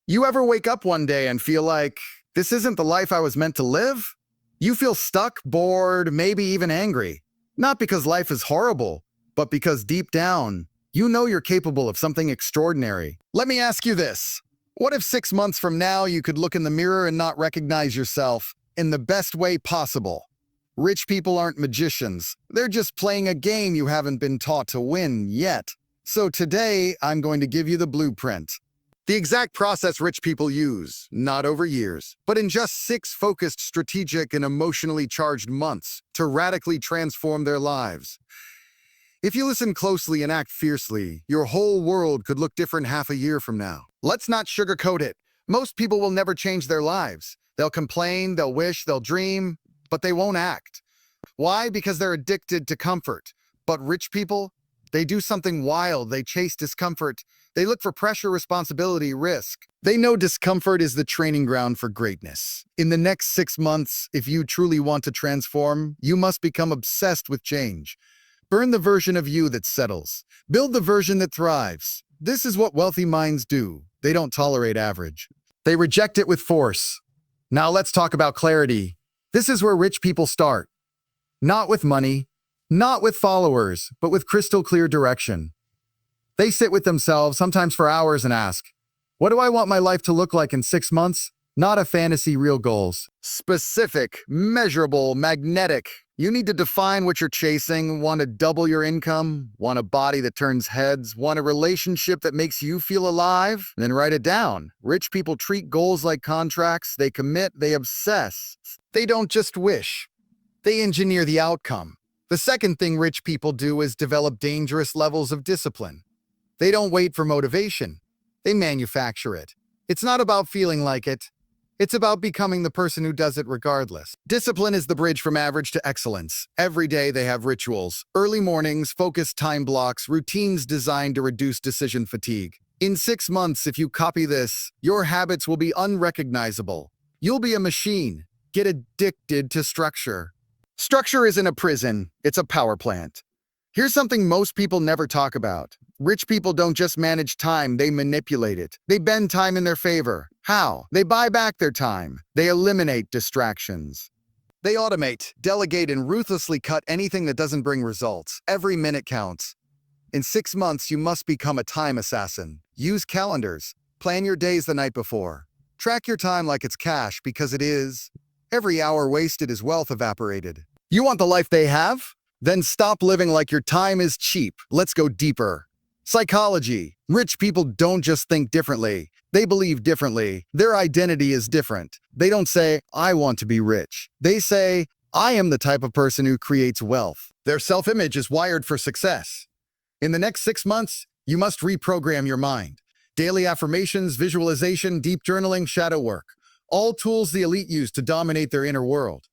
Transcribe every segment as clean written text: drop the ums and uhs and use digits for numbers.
You ever wake up one day and feel like, this isn't the life I was meant to live? You feel stuck, bored, maybe even angry. Not because life is horrible, but because deep down, you know you're capable of something extraordinary. Let me ask you this. What if 6 months from now you could look in the mirror and not recognize yourself in the best way possible? Rich people aren't magicians. They're just playing a game you haven't been taught to win yet. So today, I'm going to give you the blueprint. The exact process rich people use, not over years, but in just 6 focused, strategic, and emotionally charged months to radically transform their lives. If you listen closely and act fiercely, your whole world could look different half a year from now. Let's not sugarcoat it. Most people will never change their lives. They'll complain, they'll wish, they'll dream, but they won't act. Why? Because they're addicted to comfort. But rich people, they do something wild. They chase discomfort. They look for pressure, responsibility, risk. They know discomfort is the training ground for greatness. In the next 6 months, if you truly want to transform, you must become obsessed with change. Burn the version of you that settles. Build the version that thrives. This is what wealthy minds do. They don't tolerate average. They reject it with force. Now let's talk about clarity. This is where rich people start. Not with money, not with followers, but with crystal clear direction. They sit with themselves, sometimes for hours, and ask, what do I want my life to look like in 6 months? Not a fantasy, real goals. Specific, measurable, magnetic. You need to define what you're chasing. Want to double your income? Want a body that turns heads? Want a relationship that makes you feel alive? Then write it down. Rich people treat goals like contracts. They commit, they obsess. They don't just wish. They engineer the outcome. The second thing rich people do is develop dangerous levels of discipline. They don't wait for motivation. They manufacture it. It's not about feeling like it. It's about becoming the person who does it regardless. Discipline is the bridge from average to excellence. Every day they have rituals, early mornings, focused time blocks, routines designed to reduce decision fatigue. In 6 months, if you copy this, your habits will be unrecognizable. You'll be a machine. Get addicted to structure. Structure isn't a prison, it's a power plant. Here's something most people never talk about. Rich people don't just manage time, they manipulate it. They bend time in their favor. How? They buy back their time. They eliminate distractions. They automate, delegate, and ruthlessly cut anything that doesn't bring results. Every minute counts. In 6 months, you must become a time assassin. Use calendars. Plan your days the night before. Track your time like it's cash, because it is. Every hour wasted is wealth evaporated. You want the life they have? Then stop living like your time is cheap. Let's go deeper. Psychology. Rich people don't just think differently. They believe differently. Their identity is different. They don't say, I want to be rich. They say, I am the type of person who creates wealth. Their self-image is wired for success. In the next 6 months, you must reprogram your mind. Daily affirmations, visualization, deep journaling, shadow work. All tools the elite use to dominate their inner world.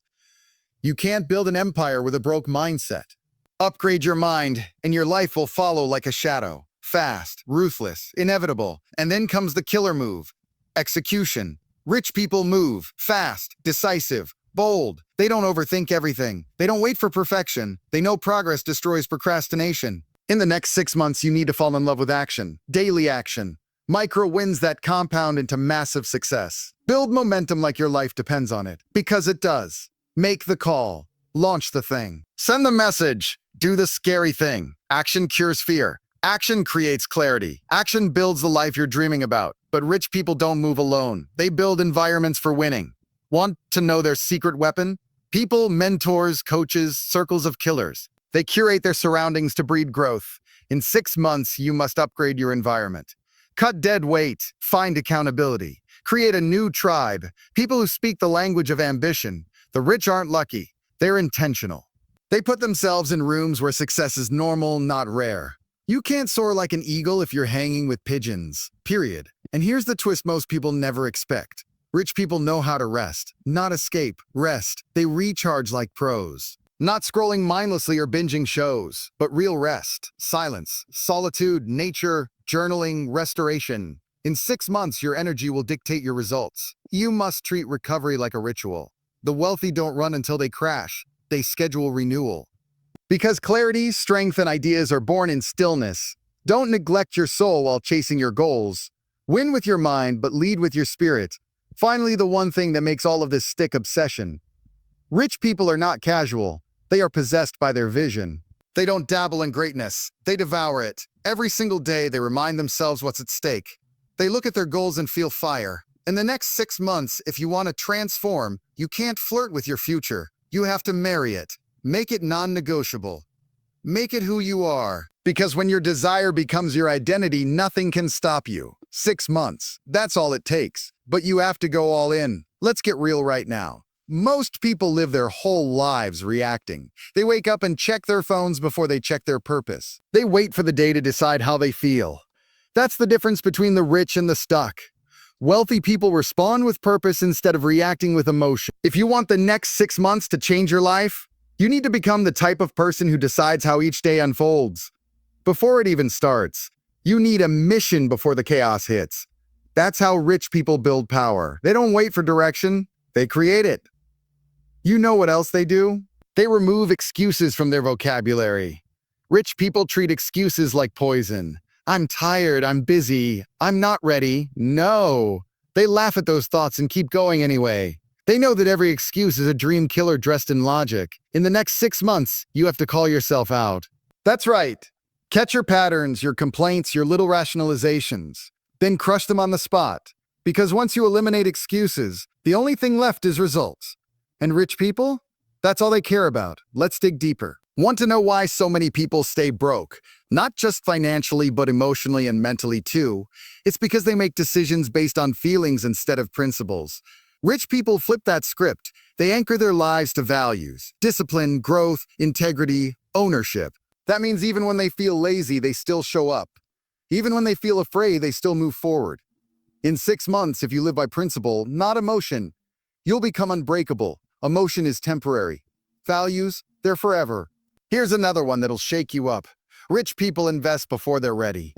You can't build an empire with a broke mindset. Upgrade your mind, and your life will follow like a shadow. Fast, ruthless, inevitable. And then comes the killer move. Execution. Rich people move. Fast, decisive, bold. They don't overthink everything. They don't wait for perfection. They know progress destroys procrastination. In the next 6 months, you need to fall in love with action. Daily action. Micro wins that compound into massive success. Build momentum like your life depends on it. Because it does. Make the call. Launch the thing. Send the message. Do the scary thing. Action cures fear. Action creates clarity. Action builds the life you're dreaming about. But rich people don't move alone. They build environments for winning. Want to know their secret weapon? People, mentors, coaches, circles of killers. They curate their surroundings to breed growth. In 6 months, you must upgrade your environment. Cut dead weight. Find accountability. Create a new tribe. People who speak the language of ambition. The rich aren't lucky. They're intentional. They put themselves in rooms where success is normal, not rare. You can't soar like an eagle if you're hanging with pigeons. Period. And here's the twist most people never expect. Rich people know how to rest. Not escape. Rest. They recharge like pros. Not scrolling mindlessly or binging shows, but real rest. Silence. Solitude. Nature. Journaling. Restoration. In 6 months, your energy will dictate your results. You must treat recovery like a ritual. The wealthy don't run until they crash. They schedule renewal. Because clarity, strength, and ideas are born in stillness. Don't neglect your soul while chasing your goals. Win with your mind, but lead with your spirit. Finally, the one thing that makes all of this stick: obsession. Rich people are not casual. They are possessed by their vision. They don't dabble in greatness. They devour it. Every single day, they remind themselves what's at stake. They look at their goals and feel fire. In the next 6 months, if you want to transform, you can't flirt with your future. You have to marry it. Make it non-negotiable. Make it who you are. Because when your desire becomes your identity, nothing can stop you. 6 months. That's all it takes. But you have to go all in. Let's get real right now. Most people live their whole lives reacting. They wake up and check their phones before they check their purpose. They wait for the day to decide how they feel. That's the difference between the rich and the stuck. Wealthy people respond with purpose instead of reacting with emotion. If you want the next 6 months to change your life, you need to become the type of person who decides how each day unfolds. Before it even starts, you need a mission before the chaos hits. That's how rich people build power. They don't wait for direction, they create it. You know what else they do? They remove excuses from their vocabulary. Rich people treat excuses like poison. I'm tired, I'm busy, I'm not ready. No. They laugh at those thoughts and keep going anyway. They know that every excuse is a dream killer dressed in logic. In the next 6 months, you have to call yourself out. That's right. Catch your patterns, your complaints, your little rationalizations. Then crush them on the spot. Because once you eliminate excuses, the only thing left is results. And rich people? That's all they care about. Let's dig deeper. Want to know why so many people stay broke? Not just financially, but emotionally and mentally too. It's because they make decisions based on feelings instead of principles. Rich people flip that script. They anchor their lives to values: discipline, growth, integrity, ownership. That means even when they feel lazy, they still show up. Even when they feel afraid, they still move forward. In 6 months, if you live by principle, not emotion, you'll become unbreakable. Emotion is temporary. Values, they're forever. Here's another one that'll shake you up. Rich people invest before they're ready.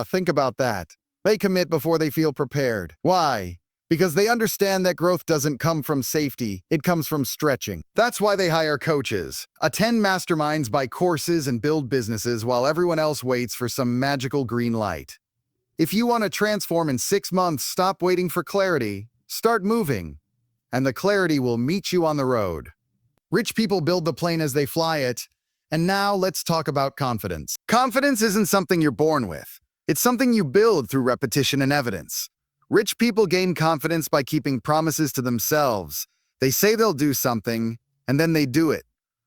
Think about that. They commit before they feel prepared. Why? Because they understand that growth doesn't come from safety, it comes from stretching. That's why they hire coaches, attend masterminds, buy courses, and build businesses while everyone else waits for some magical green light. If you want to transform in 6 months, stop waiting for clarity, start moving, and the clarity will meet you on the road. Rich people build the plane as they fly it. And now let's talk about confidence. Confidence isn't something you're born with. It's something you build through repetition and evidence. Rich people gain confidence by keeping promises to themselves. They say they'll do something, and then they do it.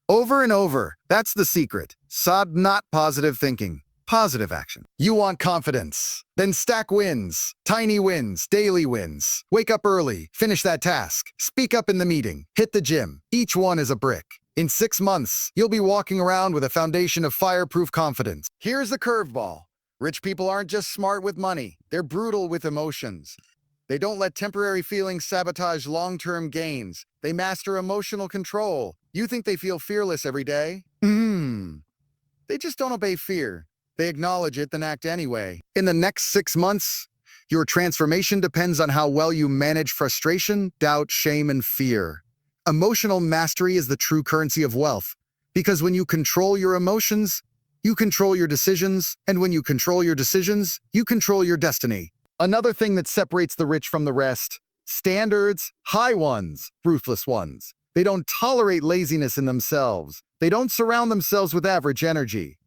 Over and over. That's the secret. SOD, not positive thinking. Positive action. You want confidence. Then stack wins. Tiny wins. Daily wins. Wake up early. Finish that task. Speak up in the meeting. Hit the gym. Each one is a brick. In 6 months, you'll be walking around with a foundation of fireproof confidence. Here's the curveball. Rich people aren't just smart with money. They're brutal with emotions. They don't let temporary feelings sabotage long-term gains. They master emotional control. You think they feel fearless every day? They just don't obey fear. They acknowledge it, then act anyway. In the next 6 months, your transformation depends on how well you manage frustration, doubt, shame, and fear. Emotional mastery is the true currency of wealth, because when you control your emotions, you control your decisions, and when you control your decisions, you control your destiny. Another thing that separates the rich from the rest: standards, high ones, ruthless ones. They don't tolerate laziness in themselves. They don't surround themselves with average energy.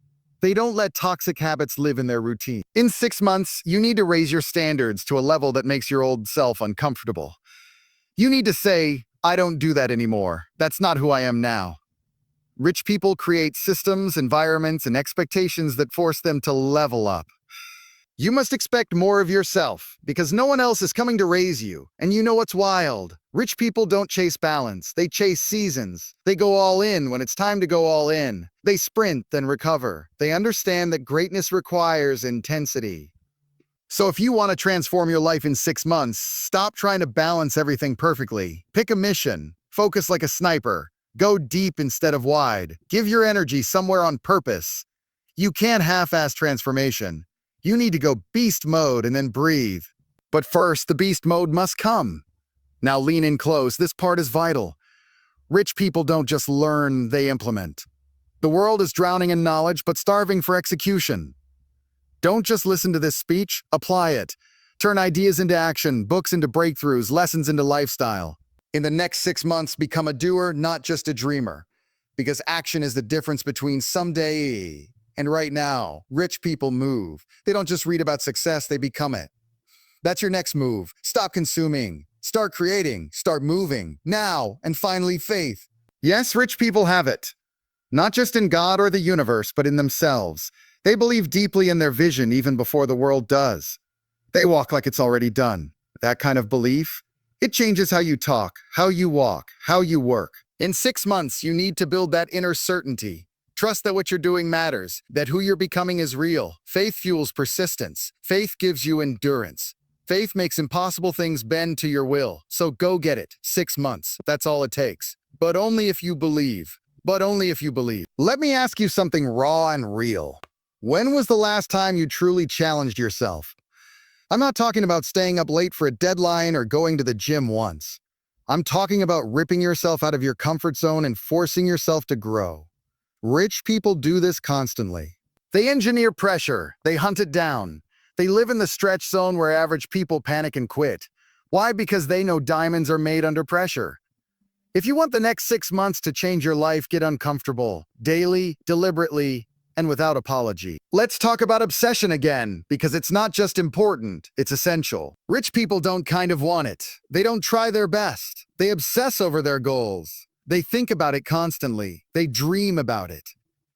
They don't let toxic habits live in their routine. In 6 months, you need to raise your standards to a level that makes your old self uncomfortable. You need to say, I don't do that anymore. That's not who I am now. Rich people create systems, environments, and expectations that force them to level up. You must expect more of yourself, because no one else is coming to raise you. And you know what's wild? Rich people don't chase balance, they chase seasons. They go all in when it's time to go all in. They sprint, then recover. They understand that greatness requires intensity. So if you want to transform your life in 6 months, stop trying to balance everything perfectly. Pick a mission. Focus like a sniper. Go deep instead of wide. Give your energy somewhere on purpose. You can't half-ass transformation. You need to go beast mode and then breathe. But first, the beast mode must come. Now lean in close. This part is vital. Rich people don't just learn, they implement. The world is drowning in knowledge, but starving for execution. Don't just listen to this speech, apply it. Turn ideas into action, books into breakthroughs, lessons into lifestyle. In the next 6 months, become a doer, not just a dreamer. Because action is the difference between someday and right now. Rich people move. They don't just read about success, they become it. That's your next move. Stop consuming. Start creating. Start moving. Now, and finally, faith. Yes, rich people have it. Not just in God or the universe, but in themselves. They believe deeply in their vision even before the world does. They walk like it's already done. That kind of belief, it changes how you talk, how you walk, how you work. In 6 months, you need to build that inner certainty. Trust that what you're doing matters, that who you're becoming is real. Faith fuels persistence. Faith gives you endurance. Faith makes impossible things bend to your will. So go get it. 6 months. That's all it takes. But only if you believe. But only if you believe. Let me ask you something raw and real. When was the last time you truly challenged yourself? I'm not talking about staying up late for a deadline or going to the gym once. I'm talking about ripping yourself out of your comfort zone and forcing yourself to grow. Rich people do this constantly. They engineer pressure. They hunt it down. They live in the stretch zone where average people panic and quit. Why? Because they know diamonds are made under pressure. If you want the next 6 months to change your life, get uncomfortable, daily, deliberately, and without apology. Let's talk about obsession again, because it's not just important, it's essential. Rich people don't kind of want it. They don't try their best. They obsess over their goals. They think about it constantly. They dream about it.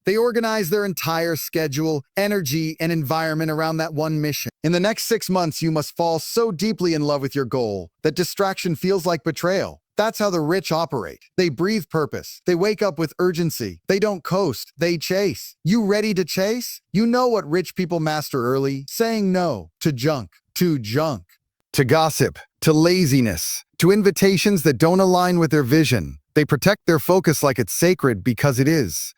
They organize their entire schedule, energy, and environment around that one mission. In the next 6 months, you must fall so deeply in love with your goal that distraction feels like betrayal. That's how the rich operate. They breathe purpose. They wake up with urgency. They don't coast. They chase. You ready to chase? You know what rich people master early? Saying no to junk, to gossip, to laziness, to invitations that don't align with their vision. They protect their focus like it's sacred because it is.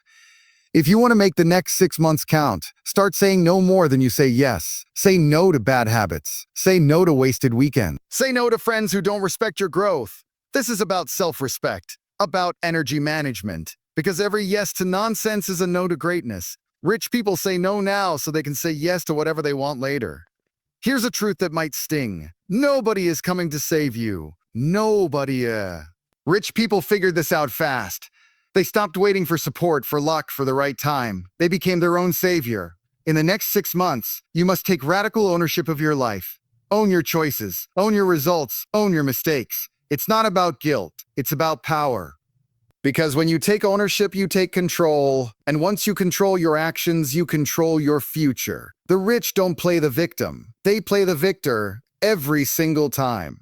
If you want to make the next 6 months count, start saying no more than you say yes. Say no to bad habits. Say no to wasted weekends. Say no to friends who don't respect your growth. This is about self-respect, about energy management, because every yes to nonsense is a no to greatness. Rich people say no now so they can say yes to whatever they want later. Here's a truth that might sting. Nobody is coming to save you. Nobody. Rich people figured this out fast. They stopped waiting for support, for luck, for the right time. They became their own savior. In the next 6 months, you must take radical ownership of your life. Own your choices, own your results, own your mistakes. It's not about guilt, it's about power. Because when you take ownership, you take control. And once you control your actions, you control your future. The rich don't play the victim. They play the victor every single time.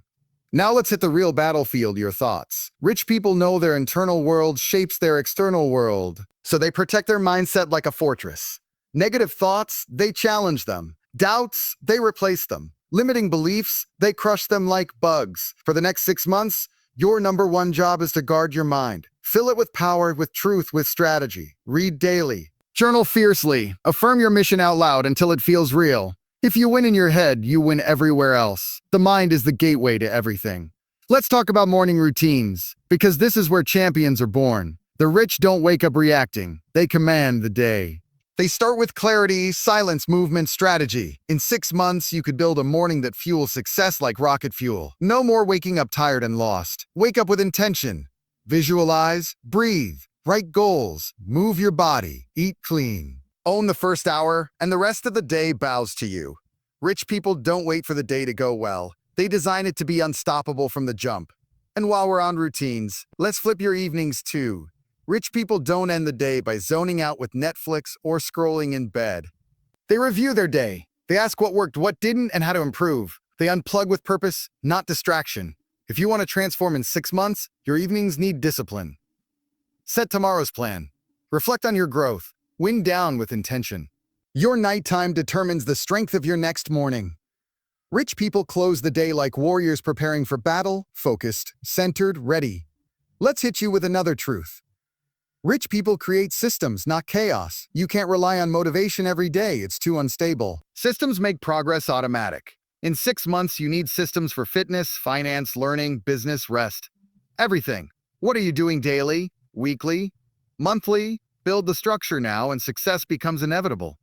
Now let's hit the real battlefield, your thoughts. Rich people know their internal world shapes their external world. So they protect their mindset like a fortress. Negative thoughts, they challenge them. Doubts, they replace them. Limiting beliefs, they crush them like bugs. For the next 6 months, your number one job is to guard your mind. Fill it with power, with truth, with strategy. Read daily. Journal fiercely. Affirm your mission out loud until it feels real. If you win in your head, you win everywhere else. The mind is the gateway to everything. Let's talk about morning routines, because this is where champions are born. The rich don't wake up reacting. They command the day. They start with clarity, silence, movement, strategy. In 6 months, you could build a morning that fuels success like rocket fuel. No more waking up tired and lost. Wake up with intention. Visualize, breathe, write goals, move your body, eat clean. Own the first hour, and the rest of the day bows to you. Rich people don't wait for the day to go well. They design it to be unstoppable from the jump. And while we're on routines, let's flip your evenings too. Rich people don't end the day by zoning out with Netflix or scrolling in bed. They review their day. They ask what worked, what didn't, and how to improve. They unplug with purpose, not distraction. If you want to transform in 6 months, your evenings need discipline. Set tomorrow's plan. Reflect on your growth. Wind down with intention. Your nighttime determines the strength of your next morning. Rich people close the day like warriors preparing for battle, focused, centered, ready. Let's hit you with another truth. Rich people create systems, not chaos. You can't rely on motivation every day. It's too unstable. Systems make progress automatic. In 6 months, you need systems for fitness, finance, learning, business, rest. Everything. What are you doing daily, weekly, monthly? Build the structure now and success becomes inevitable.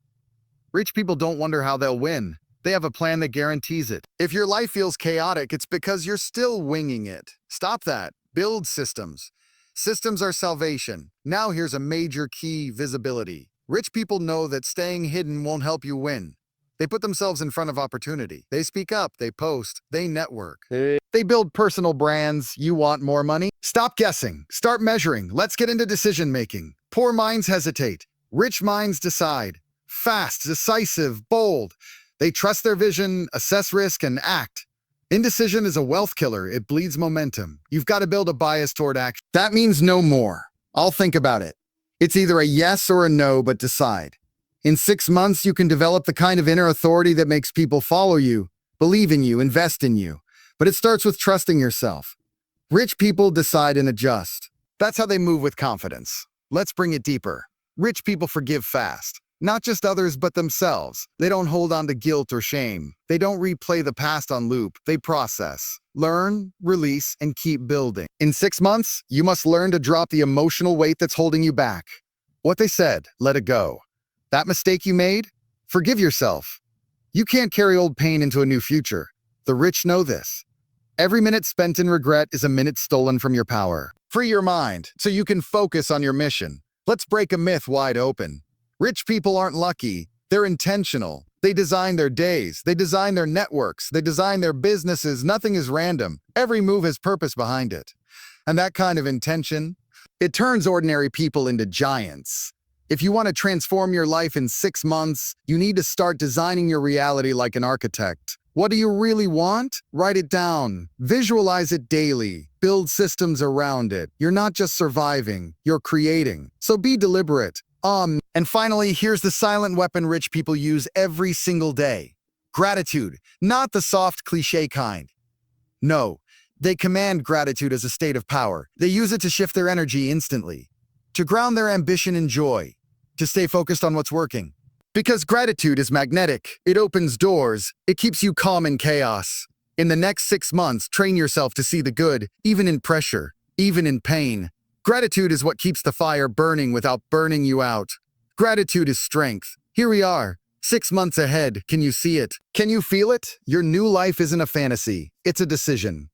Rich people don't wonder how they'll win. They have a plan that guarantees it. If your life feels chaotic, it's because you're still winging it. Stop that. Build systems. Systems are salvation. Now here's a major key: visibility. Rich people know that staying hidden won't help you win. They put themselves in front of opportunity. They speak up, they post, they network. They build personal brands. You want more money? Stop guessing. Start measuring. Let's get into decision making. Poor minds hesitate. Rich minds decide. Fast, decisive, bold. They trust their vision, assess risk, and act. Indecision is a wealth killer. It bleeds momentum. You've got to build a bias toward action. That means no more. I'll think about it. It's either a yes or a no, but decide. In 6 months, you can develop the kind of inner authority that makes people follow you, believe in you, invest in you. But it starts with trusting yourself. Rich people decide and adjust. That's how they move with confidence. Let's bring it deeper. Rich people forgive fast. Not just others, but themselves. They don't hold on to guilt or shame. They don't replay the past on loop. They process, learn, release, and keep building. In 6 months, you must learn to drop the emotional weight that's holding you back. What they said, let it go. That mistake you made, forgive yourself. You can't carry old pain into a new future. The rich know this. Every minute spent in regret is a minute stolen from your power. Free your mind so you can focus on your mission. Let's break a myth wide open. Rich people aren't lucky. They're intentional. They design their days. They design their networks. They design their businesses. Nothing is random. Every move has purpose behind it. And that kind of intention, it turns ordinary people into giants. If you want to transform your life in 6 months, you need to start designing your reality like an architect. What do you really want? Write it down. Visualize it daily. Build systems around it. You're not just surviving, you're creating. So be deliberate. And finally, here's the silent weapon rich people use every single day. Gratitude, not the soft cliche kind. No, they command gratitude as a state of power. They use it to shift their energy instantly, to ground their ambition in joy, to stay focused on what's working. Because gratitude is magnetic. It opens doors. It keeps you calm in chaos. In the next 6 months, train yourself to see the good, even in pressure, even in pain. Gratitude is what keeps the fire burning without burning you out. Gratitude is strength. Here we are, 6 months ahead. Can you see it? Can you feel it? Your new life isn't a fantasy. It's a decision.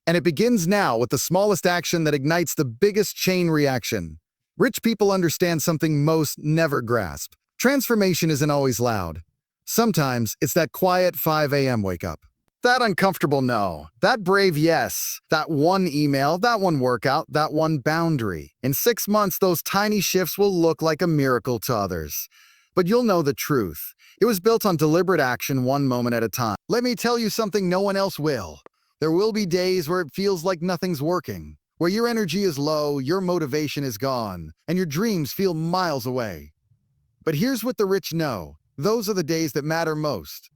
And it begins now with the smallest action that ignites the biggest chain reaction. Rich people understand something most never grasp. Transformation isn't always loud. Sometimes it's that quiet 5 a.m. wake up. That uncomfortable no. That brave yes. That one email, that one workout, that one boundary. In 6 months, those tiny shifts will look like a miracle to others. But you'll know the truth. It was built on deliberate action, one moment at a time. Let me tell you something no one else will. There will be days where it feels like nothing's working, where your energy is low, your motivation is gone, and your dreams feel miles away. But here's what the rich know. Those are the days that matter most.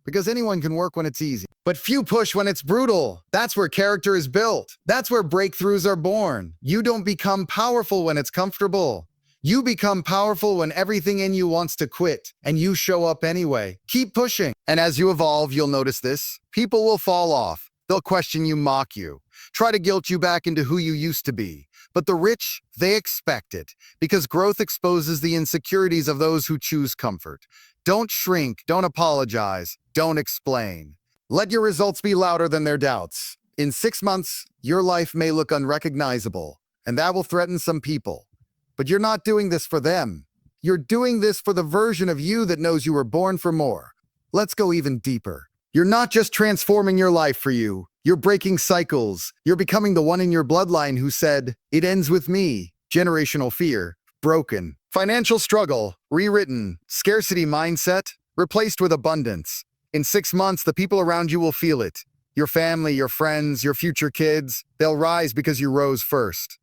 Because anyone can work when it's easy, but few push when it's brutal. That's where character is built. That's where breakthroughs are born. You don't become powerful when it's comfortable. You become powerful when everything in you wants to quit, and you show up anyway. Keep pushing. And as you evolve, you'll notice this. People will fall off. They'll question you, mock you, try to guilt you back into who you used to be. But the rich, they expect it, because growth exposes the insecurities of those who choose comfort. Don't shrink, don't apologize, don't explain. Let your results be louder than their doubts. In 6 months, your life may look unrecognizable, and that will threaten some people. But you're not doing this for them. You're doing this for the version of you that knows you were born for more. Let's go even deeper. You're not just transforming your life for you. You're breaking cycles. You're becoming the one in your bloodline who said, "It ends with me." Generational fear, broken. Financial struggle, rewritten. Scarcity mindset, replaced with abundance. In 6 months, the people around you will feel it. Your family, your friends, your future kids, they'll rise because you rose first.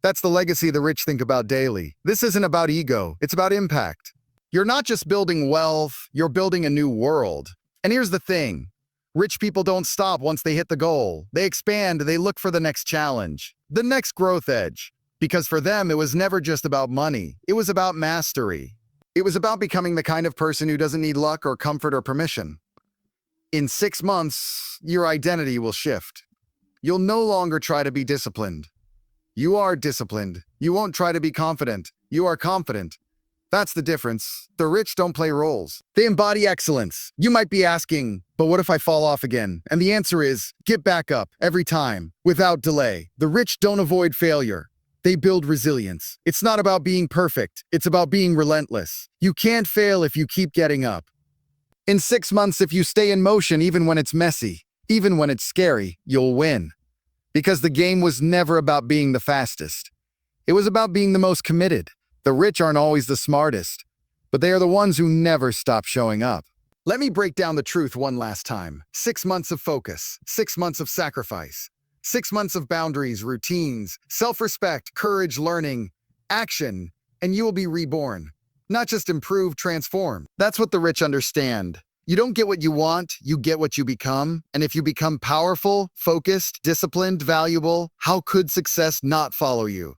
That's the legacy the rich think about daily. This isn't about ego, it's about impact. You're not just building wealth, you're building a new world. And here's the thing. Rich people don't stop once they hit the goal. They expand, they look for the next challenge, the next growth edge. Because for them, it was never just about money. It was about mastery. It was about becoming the kind of person who doesn't need luck or comfort or permission. In 6 months, your identity will shift. You'll no longer try to be disciplined. You are disciplined. You won't try to be confident. You are confident. That's the difference. The rich don't play roles. They embody excellence. You might be asking, but what if I fall off again? And the answer is, get back up every time, without delay. The rich don't avoid failure. They build resilience. It's not about being perfect. It's about being relentless. You can't fail if you keep getting up. In 6 months, if you stay in motion, even when it's messy, even when it's scary, you'll win. Because the game was never about being the fastest. It was about being the most committed. The rich aren't always the smartest, but they are the ones who never stop showing up. Let me break down the truth one last time. 6 months of focus, 6 months of sacrifice, 6 months of boundaries, routines, self-respect, courage, learning, action, and you will be reborn. Not just improved, transformed. That's what the rich understand. You don't get what you want, you get what you become. And if you become powerful, focused, disciplined, valuable, how could success not follow you?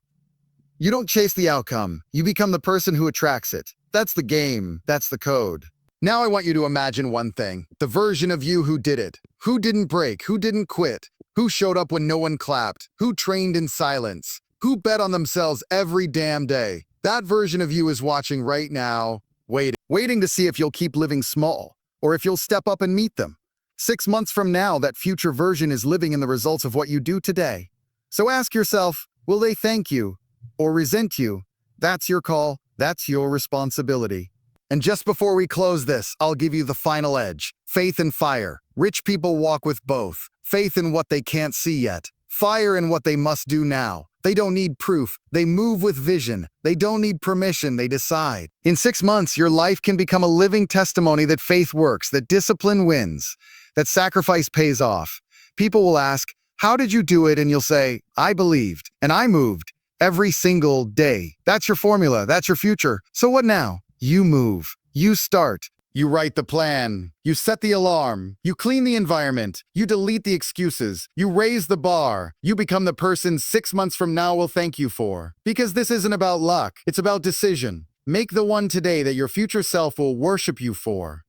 You don't chase the outcome, you become the person who attracts it. That's the game, that's the code. Now I want you to imagine one thing, the version of you who did it. Who didn't break, who didn't quit, who showed up when no one clapped, who trained in silence, who bet on themselves every damn day. That version of you is watching right now, waiting to see if you'll keep living small, or if you'll step up and meet them. 6 months from now, that future version is living in the results of what you do today. So ask yourself, will they thank you? Or resent you? That's your call, that's your responsibility. And just before we close this, I'll give you the final edge. Faith and fire. Rich people walk with both. Faith in what they can't see yet. Fire in what they must do now. They don't need proof. They move with vision. They don't need permission. They decide. In 6 months, your life can become a living testimony that faith works, that discipline wins, that sacrifice pays off. People will ask, how did you do it? And you'll say, I believed, and I moved. Every single day. That's your formula. That's your future. So what now? You move. You start. You write the plan. You set the alarm. You clean the environment. You delete the excuses. You raise the bar. You become the person 6 months from now will thank you for. Because this isn't about luck. It's about decision. Make the one today that your future self will worship you for.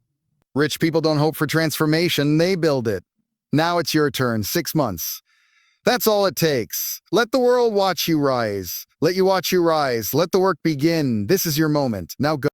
Rich people don't hope for transformation. They build it. Now it's your turn. 6 months. That's all it takes. Let the world watch you rise. Let you watch you rise. Let the work begin. This is your moment. Now go.